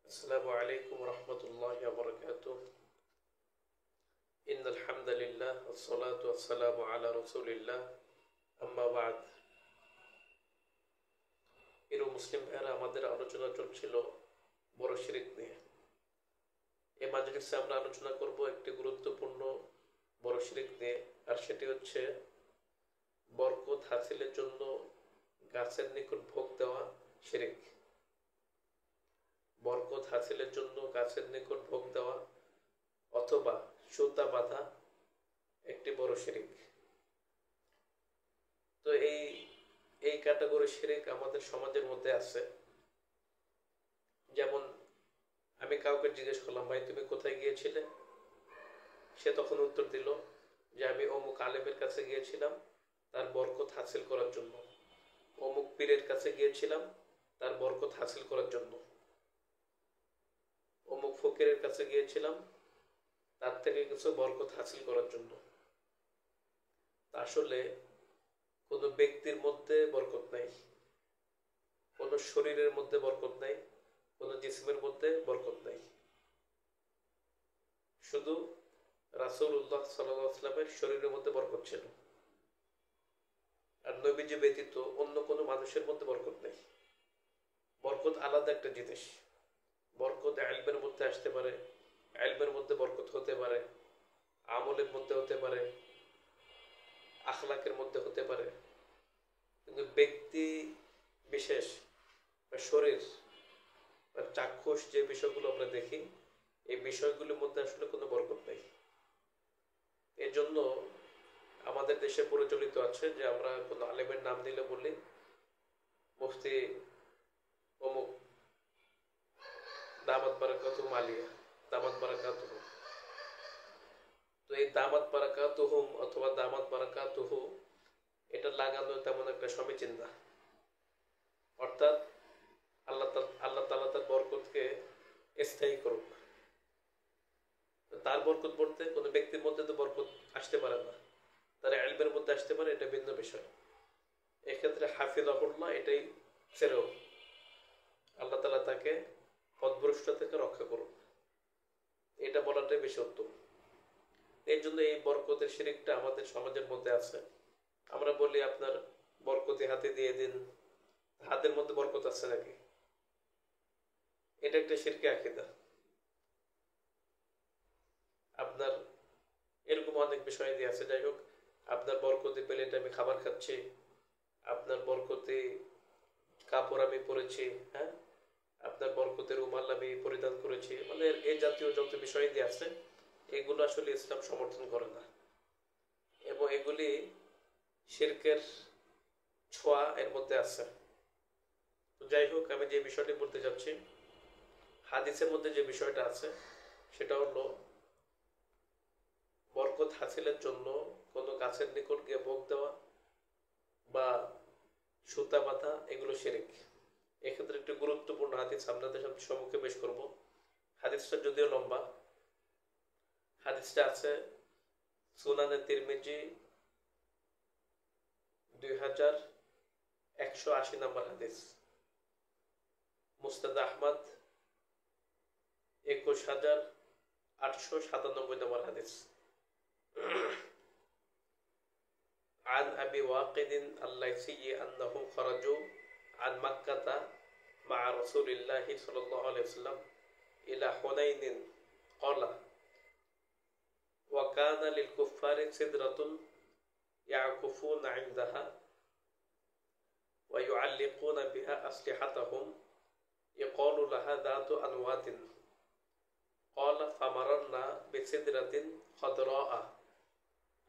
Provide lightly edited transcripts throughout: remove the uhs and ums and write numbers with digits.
السلام عليكم ورحمة الله وبركاته. إن الحمد لله والصلاة والسلام على رسول الله أما بعد. প্রিয় মুসলিম ভাইরা, আমাদের আলোচনা চলছিল বড় শিরক নিয়ে। এই মাজলিসে আমরা আলোচনা করব একটি গুরুত্বপূর্ণ বড় শিরক নিয়ে, আর সেটি হচ্ছে বরকত হাসিলের জন্য গাছের নিকট ভোগ দেওয়া শিরক। বরকত হাসিলের জন্য গাছের নিকট ভোগ দেওয়া অথবা সুতা বাঁধা একটি বড় শিরক। তো এই ক্যাটাগরি শিরক আমাদের সমাজের মধ্যে আছে। যেমন আমি কাউকে জিজ্ঞেস করলাম, ভাই তুমি কোথায় গিয়েছিলে? সে তখন উত্তর দিল যে আমি অমুক আলেমের কাছে গিয়েছিলাম তার বরকত হাসিল করার জন্য, অমুক পীরের কাছে গিয়েছিলাম তার বরকত হাসিল করার জন্য, অমুক ফকিরের কাছে গিয়েছিলাম তার থেকে কিছু বরকত হাসিল করার জন্য। আসলে কোনো ব্যক্তির মধ্যে বরকত নাই, কোনো শরীরের মধ্যে বরকত নাই, কোনো জিসমের মধ্যে বরকত নাই। শুধু রাসূলুল্লাহ সাল্লাল্লাহু আলাইহি ওয়াসাল্লামের শরীরের মধ্যে বরকত ছিল, আর নবীজি ব্যতীত অন্য কোনো মানুষের মধ্যে বরকত নেই। বরকত আলাদা একটা জিনিস। বরকত ইলমের মধ্যে আসতে পারে, ইলমের মধ্যে বরকত হতে পারে, আমলের মধ্যে হতে পারে, আখলাকের মধ্যে হতে পারে। কিন্তু ব্যক্তি বিশেষ বা শরীর বা চাক্ষুষ যে বিষয়গুলো আমরা দেখি, এই বিষয়গুলোর মধ্যে আসলে কোনো বরকত নেই। এর জন্য আমাদের দেশে প্রচলিত আছে যে আমরা কোনো আলেমের নাম দিলে বলি মুফতি অমুক দামাত বারাকাতুহুম আলিয়া, দামাত বারাকাতুহুম। তো এই দামাত বারাকাতুহুম অথবা দামাত বারাকাতুহু এটা লাগানো তেমন একটা সমীচীন না। অর্থাৎ আল্লাহ তাআলা তার বরকতকে স্থায়ী করুক। তার বরকত বলতে কোনো ব্যক্তির মধ্যে তো বরকত আসতে পারে না, তার ইলমের মধ্যে আসতে পারে, এটা ভিন্ন বিষয়। এক্ষেত্রে হাফিজাহুল্লাহ এটাই ছেড়েও আল্লাহ তাআলা তাকে পথভ্রষ্ট থেকে রক্ষা করুন, এটা বলাটাই বেশি উত্তম। এই জন্য এই বরকতের শিরকটা আমাদের সমাজের মধ্যে আছে। আমরা বলি আপনার বরকতি হাতে দিয়ে দিন, হাতের মধ্যে বরকত আছে নাকি? এটা একটা শিরকে আকীদা। আপনার এরকম অনেক বিষয় দিয়ে আছে। যাই হোক, আপনার বরকতি প্লেটে আমি খাবার খাচ্ছি, আপনার বরকতি কাপড় আমি পরেছি, হ্যাঁ, আপনার বরকতের রুমাল আমি পরিধান করেছি, মানে এই জাতীয় যত বিষয় দিয়ে আছে এগুলো আসলে ইসলাম সমর্থন করে না, এবং এগুলি শিরকের ছোঁয়া এর মধ্যে আছে। তো যাই হোক, আমি যে বিষয়টি বলতে যাচ্ছি, হাদিসের মধ্যে যে বিষয়টা আছে সেটা হলো বরকত হাসিলের জন্য কোনো গাছের নিকট গিয়ে ভোগ দেওয়া বা সুতা বাঁধা এগুলো শিরক। এক্ষেত্রে একটি গুরুত্বপূর্ণ হাদিস আপনাদের সম্মুখে পেশ করব। হাদিসটা যদিও লম্বা, হাদিসটা আছে সুনানে তিরমিজি 2180 নম্বর হাদিস, মুসনাদ আহমদ 21897 নম্বর হাদিস। عن أبي واقد الليثي أنه خرجوا عن مكة مع رسول الله صلى الله عليه وسلم إلى حنين قال وكان للكفار سدرة يعكفون عندها ويعلقون بها أسلحتهم يقال لها ذات أنوات. قال فمررنا بسدرة خضراء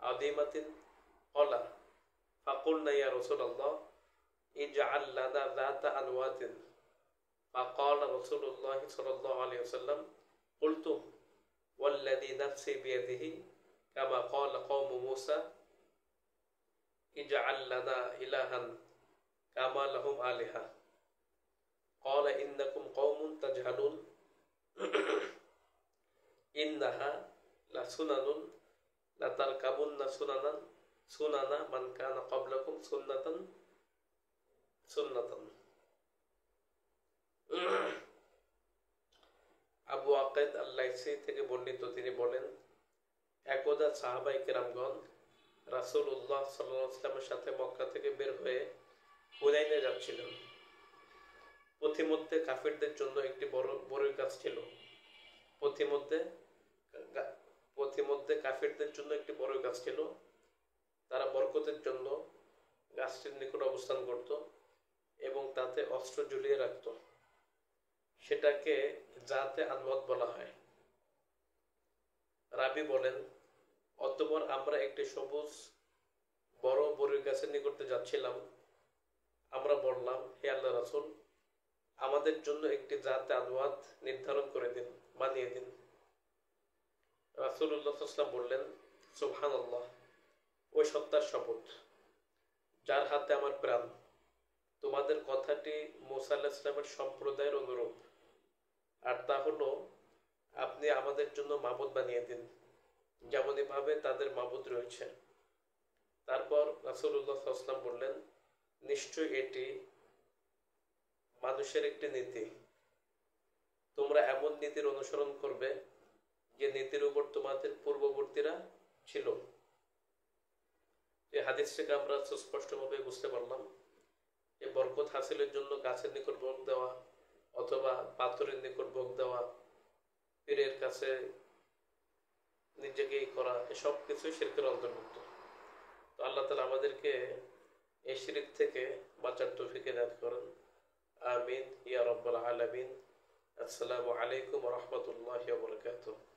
عظيمة. قال فقلنا يا رسول الله اجعل لنا ذات أنوات. فقال رسول الله صلى الله عليه وسلم قلتم والذي نفسي بيده كما قال قوم موسى اجعل لنا إلها كما لهم آلهة. قال إنكم قوم تجهلون إنها لسنن لتركبن سنن من كان قبلكم سنة আবু আকাদ আল-লাইসি থেকে বর্ণিত, তিনি বলেন, একদা সাহাবায়ে কেরামগণ রাসূলুল্লাহ সাল্লাল্লাহু আলাইহি ওয়াসাল্লামের সাথে মক্কা থেকে বের হয়ে হুনাইনে যাচ্ছিলেন। পথিমধ্যে কাফিরদের জন্য একটি বড়ই গাছ ছিল। পথিমধ্যে পথিমধ্যে কাফিরদের জন্য একটি বড়ই গাছ ছিল। তারা বরকতের জন্য গাছটির নিকট অবস্থান করত এবং তাতে অস্ত্র ঝুলিয়ে রাখত। সেটাকে জাতে আনওয়াত বলা হয়। রাবি বলেন, অতঃপর আমরা একটি সবুজ বড় বড়ই গাছের নিকটে যাচ্ছিলাম। আমরা বললাম, হে আল্লাহ রাসূল, আমাদের জন্য একটি জাতে আনওয়াত নির্ধারণ করে দিন, বানিয়ে দিন। রাসূলুল্লাহ সাল্লাল্লাহু আলাইহি ওয়াসাল্লাম বললেন, সুবহানাল্লাহ, ওই সত্তার শপথ যার হাতে আমার প্রাণ, তোমাদের কথাটি মুসা আলাইহিস সালামের সম্প্রদায়ের অনুরূপ, আর তা হলো আপনি আমাদের জন্য মাবুদ বানিয়ে দিন যেমনই ভাবে তাদের মাবুদ রয়েছে। তারপর রাসূলুল্লাহ সাল্লাল্লাহু আলাইহি ওয়াসাল্লাম বললেন, নিশ্চয়ই এটি মানুষের একটি নীতি। তোমরা এমন নীতির অনুসরণ করবে যে নীতির উপর তোমাদের পূর্ববর্তীরা ছিল। এই হাদিস থেকে আমরা সুস্পষ্টভাবে বুঝতে পারলাম যে বরকত হাসিলের জন্য গাছের নিকট ভোগ দেওয়া অথবা পাথরের নিকট ভোগ দেওয়া, পীরের কাছে নিজেকেই করা, এসব কিছুই শিরকের অন্তর্ভুক্ত। তো আল্লাহ তাআলা আমাদেরকে এই শিরক থেকে বাঁচার তৌফিক দান করেন। আমিন ইয়া রাব্বাল আলামিন। আসসালামু আলাইকুম ওয়া রাহমাতুল্লাহি ওয়া বারাকাতুহু।